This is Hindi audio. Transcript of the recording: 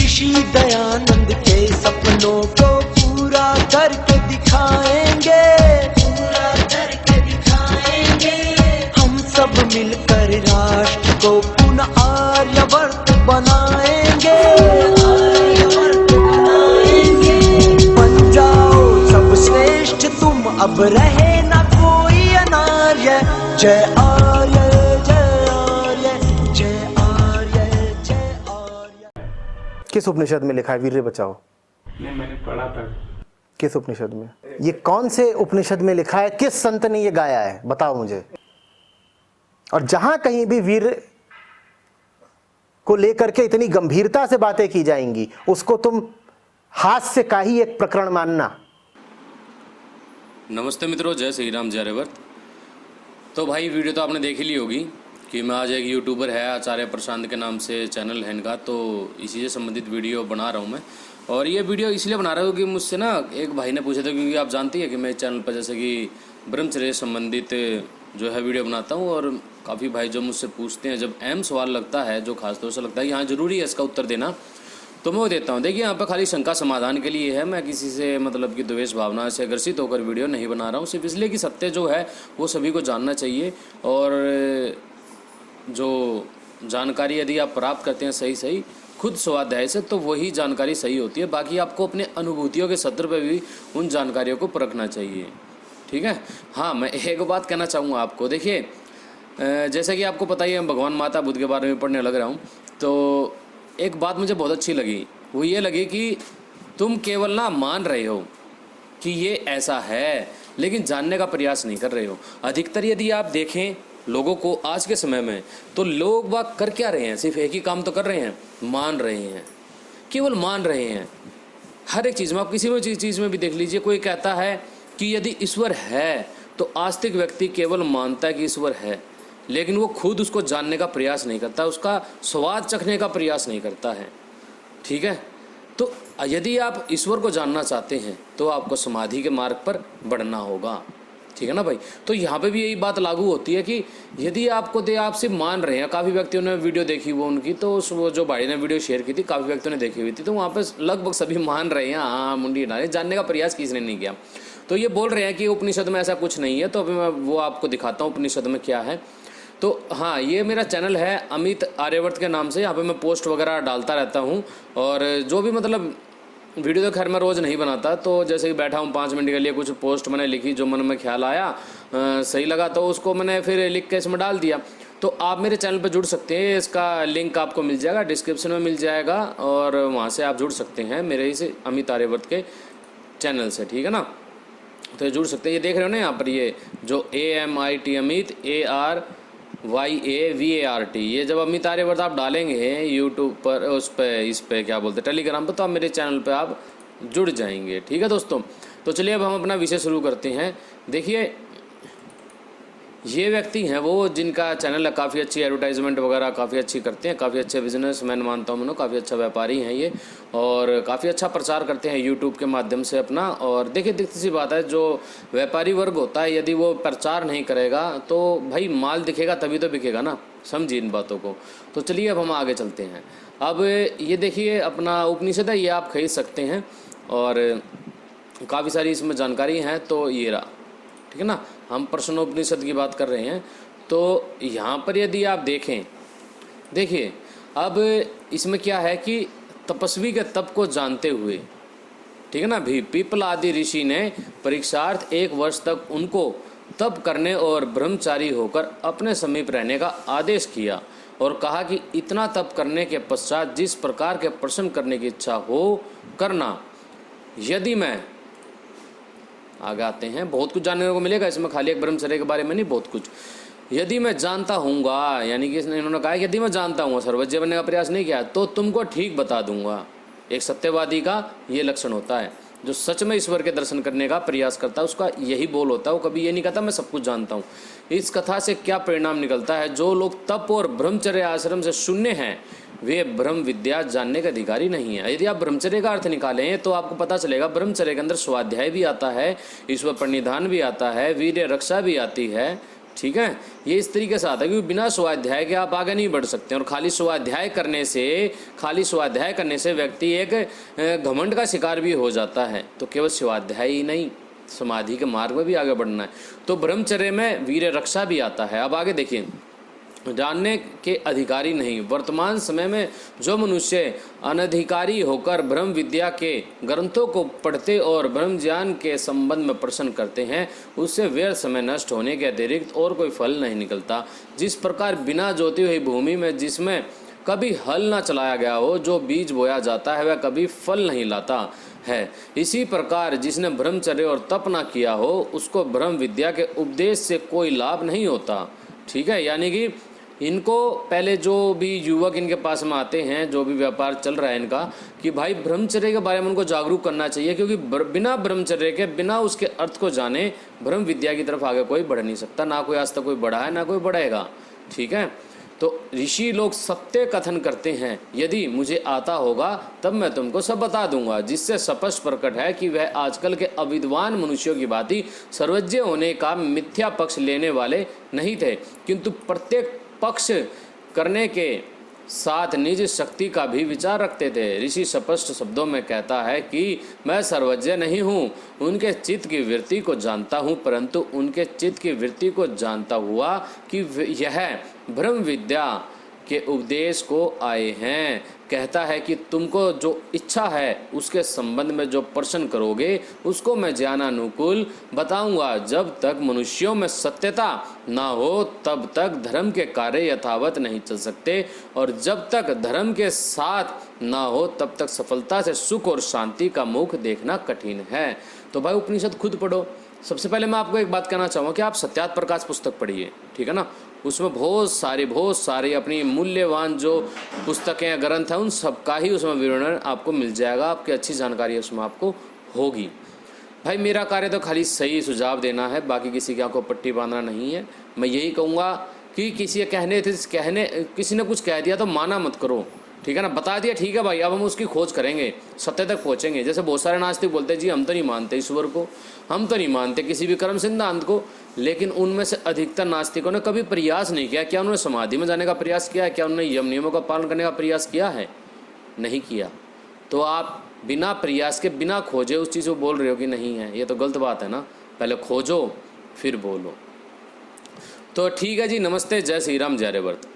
ऋषि दयानंद के सपनों को पूरा करके दिखाएंगे, पूरा करके दिखाएंगे। हम सब मिलकर राष्ट्र को पुनः आर्यवर्त बनाएंगे, आर्यवर्त बनाएंगे। बन जाओ सब श्रेष्ठ तुम, अब रहे ना कोई अनार्य। जय आर्य, जय आर्य, जय आर्य, जय आर्य। किस उपनिषद में लिखा है वीर्य बचाओ? नहीं, मैंने पढ़ा था। किस उपनिषद में? ये कौन से उपनिषद में लिखा है? किस संत ने ये गाया है? बताओ मुझे। और जहां कहीं भी वीर को लेकर के इतनी गंभीरता से बातें की जाएंगी, उसको तुम हास्य का ही एक प्रकरण मानना। नमस्ते मित्रों, जय श्री राम, जय आर्यवर्त। तो भाई वीडियो तो आपने देख ही ली होगी कि मैं आज एक यूट्यूबर है आचार्य प्रशांत के नाम से चैनल है इनका, तो इसी से संबंधित वीडियो बना रहा हूँ मैं। और ये वीडियो इसलिए बना रहा हूँ कि मुझसे ना एक भाई ने पूछा था, क्योंकि आप जानती है कि मैं चैनल पर जैसे कि ब्रह्मचर्य संबंधित जो है वीडियो बनाता हूँ, और काफ़ी भाई जो मुझसे पूछते हैं, जब अहम सवाल लगता है जो खासतौर से लगता है कि हाँ ज़रूरी है इसका उत्तर देना, तो मैं वो देता हूँ। देखिए यहाँ पर खाली शंका समाधान के लिए है, मैं किसी से मतलब कि द्वेष भावना से ग्रसित होकर वीडियो नहीं बना रहा हूँ, सिर्फ इसलिए कि सत्य जो है वो सभी को जानना चाहिए। और जो जानकारी यदि आप प्राप्त करते हैं सही खुद स्वाध्याय से, तो वही जानकारी सही होती है। बाकी आपको अपने अनुभूतियों के सत्र पर भी उन जानकारियों को परखना चाहिए, ठीक है। हाँ, मैं एक बात कहना चाहूँगा आपको। देखिए जैसे कि आपको पता ही है, भगवान माता बुद्ध के बारे में पढ़ने लग रहा हूँ, तो एक बात मुझे बहुत अच्छी लगी, वो ये लगी कि तुम केवल ना मान रहे हो कि ये ऐसा है, लेकिन जानने का प्रयास नहीं कर रहे हो। अधिकतर यदि आप देखें लोगों को आज के समय में, तो लोग बात कर क्या रहे हैं? सिर्फ एक ही काम तो कर रहे हैं, मान रहे हैं, केवल मान रहे हैं। हर एक चीज़ में, आप किसी भी चीज़ में भी देख लीजिए, कोई कहता है कि यदि ईश्वर है, तो आस्तिक व्यक्ति केवल मानता है कि ईश्वर है, लेकिन वो खुद उसको जानने का प्रयास नहीं करता, उसका स्वाद चखने का प्रयास नहीं करता है, ठीक है। तो यदि आप ईश्वर को जानना चाहते हैं तो आपको समाधि के मार्ग पर बढ़ना होगा, ठीक है ना भाई। तो यहाँ पे भी यही बात लागू होती है कि यदि आपको आप सिर्फ मान रहे हैं, काफ़ी व्यक्तियों ने वीडियो देखी वो उनकी, तो वो जो भाई ने वीडियो शेयर की थी, काफ़ी व्यक्तियों ने देखी हुई थी, तो वहाँ पे लगभग सभी मान रहे हैं, हाँ मुंडी डाले, जानने का प्रयास किसने नहीं किया। तो ये बोल रहे हैं कि उपनिषद में ऐसा कुछ नहीं है, तो अभी मैं वो आपको दिखाता हूँ उपनिषद में क्या है। तो हाँ, ये मेरा चैनल है अमित आर्यवर्त के नाम से, यहाँ पे मैं पोस्ट वगैरह डालता रहता हूँ, और जो भी मतलब वीडियो तो खैर मैं रोज़ नहीं बनाता, तो जैसे कि बैठा हूँ 5 मिनट के लिए, कुछ पोस्ट मैंने लिखी, जो मन में ख्याल आया सही लगा, तो उसको मैंने फिर लिख के इसमें डाल दिया। तो आप मेरे चैनल पर जुड़ सकते हैं, इसका लिंक आपको मिल जाएगा, डिस्क्रिप्शन में मिल जाएगा, और वहाँ से आप जुड़ सकते हैं मेरे इस अमित आर्यवर्त के चैनल से, ठीक है ना। तो ये जुड़ सकते हैं। ये देख रहे हो ना यहाँ पर, ये जो AMIT अमित ARYAVART, ये जब अमित आर्यवर्त आप डालेंगे यूट्यूब पर, उस पर इस पर क्या बोलते हैं टेलीग्राम पर, तो आप मेरे चैनल पर आप जुड़ जाएंगे, ठीक है दोस्तों। तो चलिए अब हम अपना विषय शुरू करते हैं। देखिए ये व्यक्ति हैं वो जिनका चैनल है, काफ़ी अच्छी एडवर्टाइजमेंट वगैरह काफ़ी अच्छी करते हैं, काफ़ी अच्छे बिजनेसमैन मानता हूँ मैं, काफ़ी अच्छा व्यापारी हैं ये, और काफ़ी अच्छा प्रचार करते हैं यूट्यूब के माध्यम से अपना। और देखिए दिखती सी बात है, जो व्यापारी वर्ग होता है यदि वो प्रचार नहीं करेगा तो भाई माल दिखेगा तभी तो बिकेगा ना, समझिए इन बातों को। तो चलिए अब हम आगे चलते हैं। अब ये देखिए अपना उपनिषद है, ये आप खरीद सकते हैं, और काफ़ी सारी इसमें जानकारी है, तो ये रहा, ठीक है ना। हम प्रश्नोपनिषद की बात कर रहे हैं, तो यहाँ पर यदि आप देखें, देखिए अब इसमें क्या है कि तपस्वी के तप को जानते हुए, ठीक है ना, भी पीपल आदि ऋषि ने परीक्षार्थ 1 वर्ष तक उनको तप करने और ब्रह्मचारी होकर अपने समीप रहने का आदेश किया, और कहा कि इतना तप करने के पश्चात जिस प्रकार के प्रश्न करने की इच्छा हो करना। यदि मैं आगे आते हैं, बहुत कुछ जानने को मिलेगा इसमें, खाली एक ब्रह्मचर्य के बारे में नहीं, बहुत कुछ। यदि मैं जानता हूँगा, यानी कि इन्होंने कहा कि यदि मैं जानता हूँ, सर्वज्ञ बनने का प्रयास नहीं किया, तो तुमको ठीक बता दूंगा। एक सत्यवादी का ये लक्षण होता है, जो सच में ईश्वर के दर्शन करने का प्रयास करता है, उसका यही बोल होता है। वो कभी ये नहीं कहता मैं सब कुछ जानता हूँ। इस कथा से क्या परिणाम निकलता है? जो लोग तप और ब्रह्मचर्य आश्रम से शून्य हैं, वे ब्रह्म विद्या जानने के अधिकारी नहीं है। यदि आप ब्रह्मचर्य का अर्थ निकालें तो आपको पता चलेगा ब्रह्मचर्य के अंदर स्वाध्याय भी आता है, ईश्वर प्रणिधान भी आता है, वीर्य रक्षा भी आती है, ठीक है, ये इस तरीके से आता है क्योंकि बिना स्वाध्याय के आप आगे नहीं बढ़ सकते। और खाली स्वाध्याय करने से व्यक्ति एक घमंड का शिकार भी हो जाता है। तो केवल स्वाध्याय ही नहीं, समाधि के मार्ग में भी आगे बढ़ना है। तो ब्रह्मचर्य में वीर रक्षा भी आता है। अब आगे देखिए, जानने के अधिकारी नहीं। वर्तमान समय में जो मनुष्य अनधिकारी होकर ब्रह्म विद्या के ग्रंथों को पढ़ते और ब्रह्म ज्ञान के संबंध में प्रश्न करते हैं, उससे व्यर्थ समय नष्ट होने के अतिरिक्त और कोई फल नहीं निकलता। जिस प्रकार बिना जोती हुई भूमि में जिसमें कभी हल न चलाया गया हो, जो बीज बोया जाता है वह कभी फल नहीं लाता है, इसी प्रकार जिसने ब्रह्मचर्य और तप न किया हो, उसको ब्रह्म विद्या के उपदेश से कोई लाभ नहीं होता। ठीक है, यानी कि इनको पहले जो भी युवक इनके पास में आते हैं, जो भी व्यापार चल रहा है इनका, कि भाई ब्रह्मचर्य के बारे में उनको जागरूक करना चाहिए, क्योंकि बिना ब्रह्मचर्य के, बिना उसके अर्थ को जाने ब्रह्म विद्या की तरफ आगे कोई बढ़ नहीं सकता। ना कोई आज तक कोई बढ़ा है, ना कोई बढ़ेगा। ठीक है, तो ऋषि लोग सत्य कथन करते हैं, यदि मुझे आता होगा तब मैं तुमको सब बता दूंगा, जिससे स्पष्ट प्रकट है कि वह आजकल के अविद्वान मनुष्यों की भांति सर्वज्ञ होने का मिथ्या पक्ष लेने वाले नहीं थे, किंतु प्रत्येक पक्ष करने के साथ निज शक्ति का भी विचार रखते थे। ऋषि स्पष्ट शब्दों में कहता है कि मैं सर्वज्ञ नहीं हूँ, उनके चित्त की वृत्ति को जानता हूँ, परंतु उनके चित्त की वृत्ति को जानता हुआ कि यह ब्रह्म विद्या के उपदेश को आए हैं। कहता है कि तुमको जो इच्छा है उसके संबंध में जो प्रश्न करोगे उसको मैं ज्ञानानुकूल बताऊंगा। जब तक मनुष्यों में सत्यता ना हो तब तक धर्म के कार्य यथावत नहीं चल सकते, और जब तक धर्म के साथ ना हो तब तक सफलता से सुख और शांति का मुख देखना कठिन है। तो भाई उपनिषद खुद पढ़ो। सबसे पहले मैं आपको एक बात कहना चाहूँगा कि आप सत्यार्थ प्रकाश पुस्तक पढ़िए, ठीक है ना। उसमें बहुत सारी अपनी मूल्यवान जो पुस्तकें या ग्रंथ हैं उन सबका ही उसमें विवरण आपको मिल जाएगा, आपकी अच्छी जानकारी उसमें आपको होगी। भाई मेरा कार्य तो खाली सही सुझाव देना है, बाकी किसी की आंखों पट्टी बांधना नहीं है। मैं यही कहूँगा कि किसी ने कुछ कह दिया तो माना मत करो, ठीक है ना। बता दिया ठीक है भाई, अब हम उसकी खोज करेंगे, सत्य तक पहुँचेंगे। जैसे बहुत सारे नास्तिक बोलते हैं जी हम तो नहीं मानते ईश्वर को, हम तो नहीं मानते किसी भी कर्म सिद्धांत को, लेकिन उनमें से अधिकतर नास्तिकों ने कभी प्रयास नहीं किया। क्या उन्होंने समाधि में जाने का प्रयास किया है? क्या उन्होंने यम नियमों का पालन करने का प्रयास किया है? नहीं किया। तो आप बिना प्रयास के, बिना खोजे उस चीज़ को बोल रहे हो कि नहीं है, ये तो गलत बात है ना। पहले खोजो फिर बोलो। तो ठीक है जी, नमस्ते, जय श्री राम, जय रेवर्त।